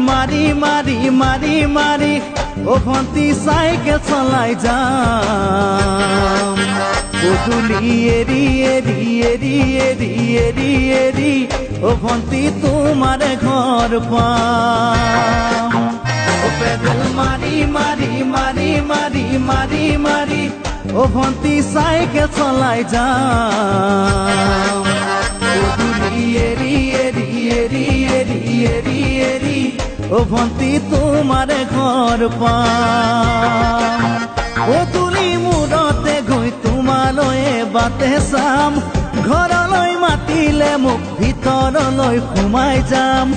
মারি মারি মারি মারি ও ভন্তি সাইকেল চলাই যাম পদূলি এরি এরি এরি এরি এরি এরি ও ভন্তি তোমার ঘর পাম ও পেডেল মারি মারি মারি মারি মারি মারি ও ভন্তি সাইকেল চলাই যাম পদূলি এরি এরি এরি এরি এরি এরি ও ভন্তি তোমার ঘর পাম পদূলি মূৰতে গৈ তোমালৈয়ে বাটে চাম ঘৰলৈ মাতিলে মোক ভিতৰলৈ সোমাই যাম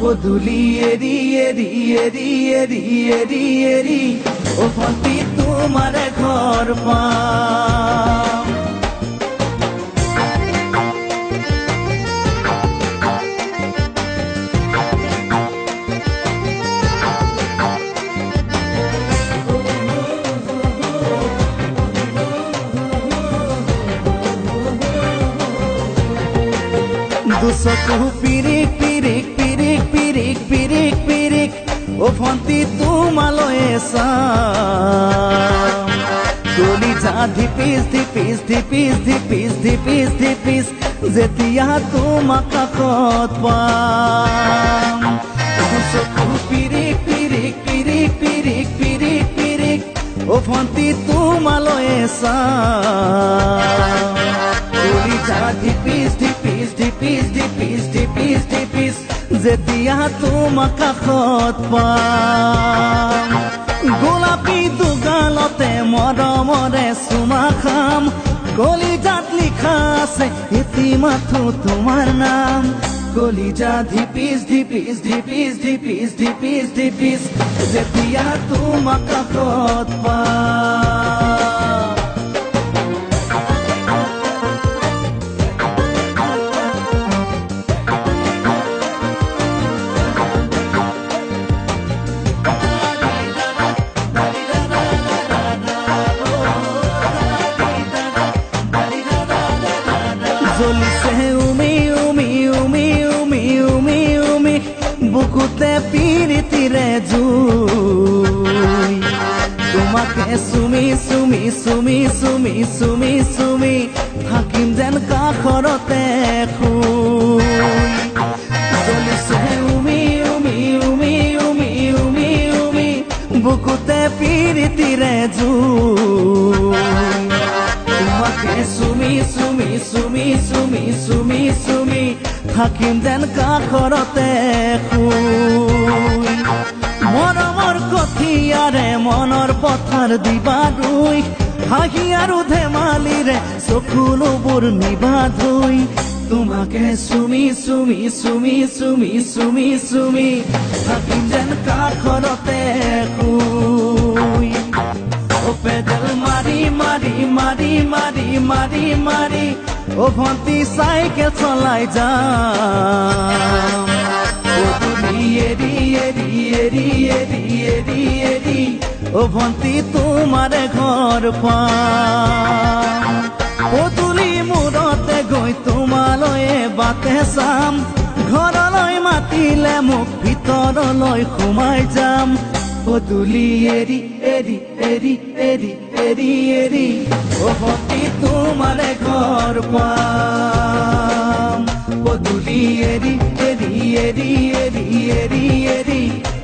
পদূলি এৰি এৰি এৰি এৰি এৰি এৰি ও ভন্তি তোমাৰ ঘৰ পাম দুচকু পিৰিক পিৰিক পিৰিক পিৰিক পিৰিক পিৰিক ও ভন্তি তোমালৈয়ে চাম কলিজা ধিপিস ধিপিস ধিপিস ধিপিস ধিপিস ধিপিস যেতিয়া তোমাক কাষত পাম দুচকু পিৰিক পিৰিক পিৰিক পিৰিক পিৰিক পিৰিক ও ভন্তি তোমালৈয়ে চাম কলিজা ধিপিস ধিপিস ধিপিস ধিপিস ধিপিস ধিপিস যেতিয়া তোমাক কাষত পাম গোলাপী দুগালতে মৰমৰে চুমা খাম কলিজাত লিখা আছে এটি মাথো তোমাৰ নাম কলিজা ধিপিস ধিপিস ধিপিস ধিপিস ধিপিস ধিপিস যেতিয়া তোমাক কাষত পাম জ্বলিছে উমি উমি উমি উমি উমি উমি বুকুতে পিৰিতিৰে জুই তোমাকে চুমি চুমি চুমি চুমি চুমি চুমি থাকিম যেন কাষৰতে শুই জ্বলিছে উমি উমি উমি উমি উমি উমি বুকুতে পিৰিতিৰে জুই তোমাকে চুমি চুমি চুমি চুমি চুমি চুমি থাকিম যেন কাষৰতে শুই মৰমৰ কঠিয়াৰে মনৰ পথাৰ দিবা ৰুই হাঁহি আৰু ধেমালিৰে চকুলোবোৰ নিবা ধুই তোমাকে চুমি চুমি চুমি চুমি চুমি চুমি থাকিম যেন কাষৰতে শুই ও পেডেল মারি মারি মারি মারি মারি মারি ও ভন্তি সাইকেল চলাই যাম পদূলি এরি এরি এরি এরি এরি এরি ও ভন্তি তোমাৰ ঘৰ পাম পদূলি মূৰতে গৈ তোমালৈয়ে বাটে চাম ঘৰলৈ মাতিলে মোক ভিতৰলৈ সোমাই যাম পদূলি এৰি এৰি এৰি এৰি এৰি এৰি ও ভন্তি তোমাৰ ঘৰ পাম পদূলি এৰি এৰি এৰি এৰি এৰি এৰি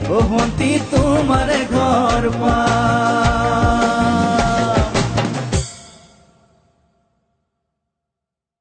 ও ভন্তি তোমাৰ ঘৰ পাম।